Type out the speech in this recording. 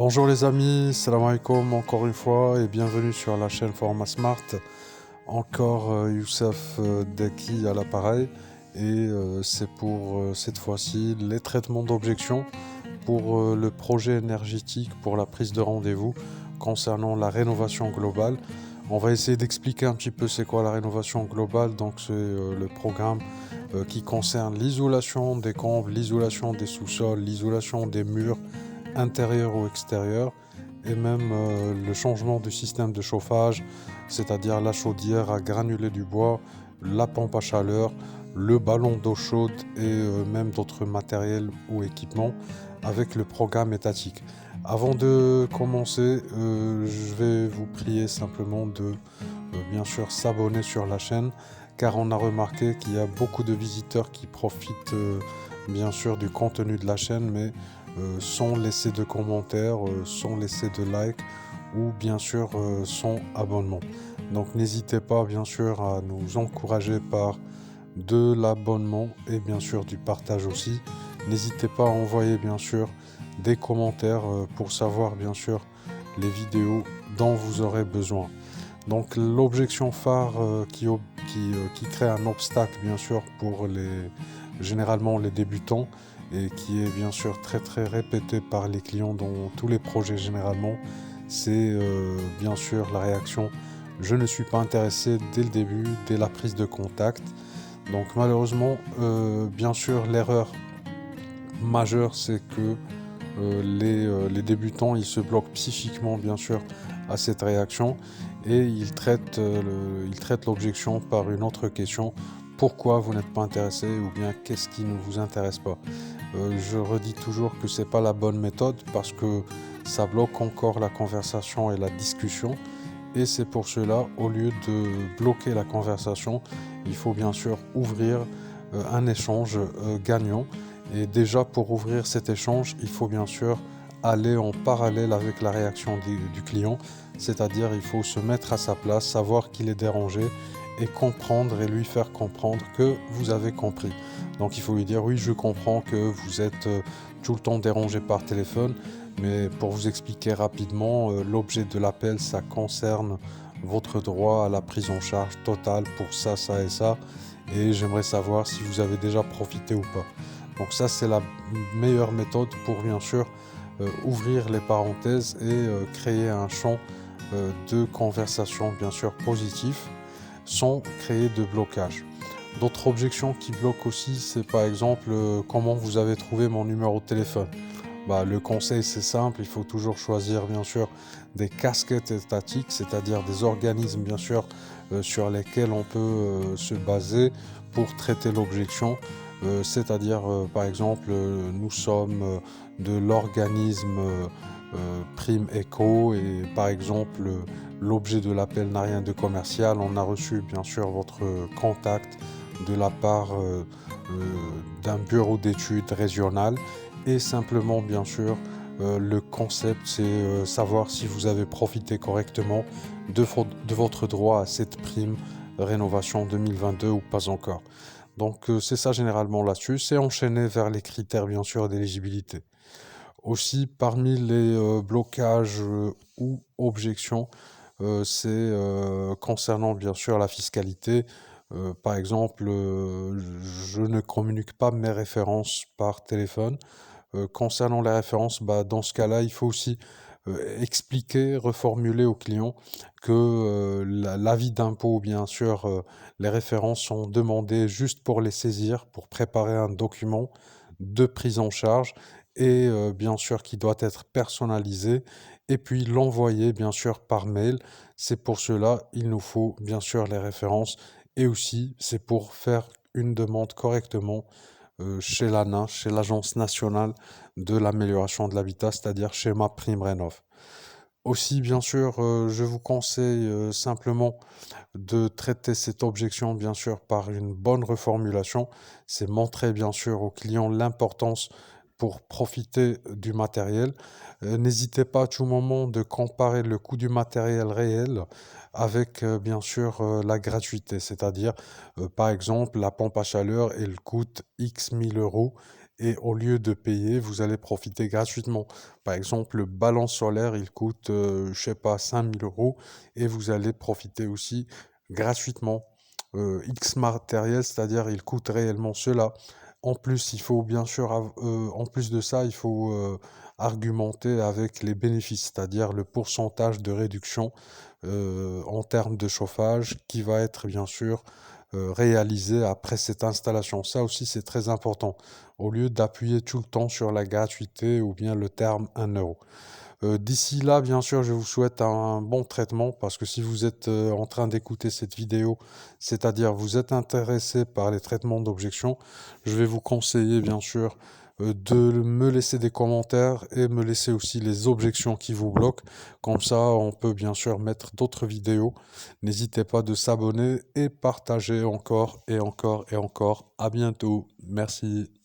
Bonjour les amis, salam alaikum encore une fois et bienvenue sur la chaîne Format Smart. Encore Youssef Deki à l'appareil et c'est pour cette fois-ci les traitements d'objection pour le projet énergétique pour la prise de rendez-vous concernant la rénovation globale. On va essayer d'expliquer un petit peu c'est quoi la rénovation globale. Donc c'est le programme qui concerne l'isolation des combles, l'isolation des sous-sols, l'isolation des murs intérieur ou extérieur, et même le changement du système de chauffage, c'est-à-dire la chaudière à granulés du bois, la pompe à chaleur, le ballon d'eau chaude et même d'autres matériels ou équipements avec le programme étatique. Avant de commencer, je vais vous prier simplement de bien sûr s'abonner sur la chaîne car on a remarqué qu'il y a beaucoup de visiteurs qui profitent bien sûr du contenu de la chaîne mais sans laisser de commentaires, sans laisser de likes ou bien sûr sans abonnement. Donc n'hésitez pas bien sûr à nous encourager par de l'abonnement et bien sûr du partage aussi. N'hésitez pas à envoyer bien sûr des commentaires pour savoir bien sûr les vidéos dont vous aurez besoin. Donc l'objection phare qui crée un obstacle bien sûr pour généralement les débutants et qui est bien sûr très très répété par les clients dans tous les projets généralement, c'est bien sûr la réaction je ne suis pas intéressé dès le début, dès la prise de contact. Donc malheureusement, bien sûr l'erreur majeure c'est que les débutants ils se bloquent psychiquement bien sûr à cette réaction et ils traitent l'objection par une autre question. Pourquoi vous n'êtes pas intéressé ou bien qu'est-ce qui ne vous intéresse pas? Je redis toujours que c'est pas la bonne méthode parce que ça bloque encore la conversation et la discussion. Et c'est pour cela, au lieu de bloquer la conversation, il faut bien sûr ouvrir un échange gagnant. Et déjà pour ouvrir cet échange, il faut bien sûr aller en parallèle avec la réaction du client. C'est-à-dire il faut se mettre à sa place, savoir qu'il est dérangé et comprendre et lui faire comprendre que vous avez compris. Donc il faut lui dire oui, je comprends que vous êtes tout le temps dérangé par téléphone, mais pour vous expliquer rapidement, l'objet de l'appel, ça concerne votre droit à la prise en charge totale pour ça, ça et ça, et j'aimerais savoir si vous avez déjà profité ou pas. Donc ça, c'est la meilleure méthode pour bien sûr ouvrir les parenthèses et créer un champ de conversation bien sûr positif sans créer de blocage. D'autres objections qui bloquent aussi, c'est par exemple comment vous avez trouvé mon numéro de téléphone. Le conseil c'est simple, il faut toujours choisir bien sûr des casquettes étatiques, c'est-à-dire des organismes bien sûr sur lesquels on peut se baser pour traiter l'objection. C'est-à-dire par exemple nous sommes de l'organisme Prime Eco et par exemple l'objet de l'appel n'a rien de commercial. On a reçu bien sûr votre contact de la part d'un bureau d'études régional et simplement bien sûr le concept c'est savoir si vous avez profité correctement de votre droit à cette prime rénovation 2022 ou pas encore. Donc c'est ça généralement l'astuce et enchaîner vers les critères bien sûr d'éligibilité. Aussi parmi les blocages ou objections, c'est concernant bien sûr la fiscalité. Par exemple, je ne communique pas mes références par téléphone. Concernant les références, dans ce cas-là, il faut aussi expliquer, reformuler au client que l'avis d'impôt, bien sûr, les références sont demandées juste pour les saisir, pour préparer un document de prise en charge et bien sûr qui doit être personnalisé et puis l'envoyer bien sûr par mail. C'est pour cela, il nous faut bien sûr les références et aussi c'est pour faire une demande correctement chez l'ANA, chez l'Agence nationale de l'amélioration de l'habitat, c'est-à-dire chez MaPrimeRénov. Aussi, bien sûr, je vous conseille simplement de traiter cette objection, bien sûr, par une bonne reformulation. C'est montrer, bien sûr, au client l'importance pour profiter du matériel. N'hésitez pas à tout moment de comparer le coût du matériel réel avec, bien sûr, la gratuité. C'est-à-dire, par exemple, la pompe à chaleur, elle coûte X 1000 euros et au lieu de payer, vous allez profiter gratuitement. Par exemple, le ballon solaire, il coûte, je sais pas, 5 000 € et vous allez profiter aussi gratuitement. X matériel, c'est-à-dire il coûte réellement cela. En plus, il faut bien sûr, en plus de ça, il faut argumenter avec les bénéfices, c'est-à-dire le pourcentage de réduction en termes de chauffage qui va être bien sûr réalisé après cette installation. Ça aussi, c'est très important. Au lieu d'appuyer tout le temps sur la gratuité ou bien le terme 1 €. D'ici là, bien sûr, je vous souhaite un bon traitement parce que si vous êtes en train d'écouter cette vidéo, c'est-à-dire vous êtes intéressé par les traitements d'objection, je vais vous conseiller, bien sûr, de me laisser des commentaires et me laisser aussi les objections qui vous bloquent. Comme ça, on peut bien sûr mettre d'autres vidéos. N'hésitez pas de s'abonner et partager encore et encore et encore. À bientôt. Merci.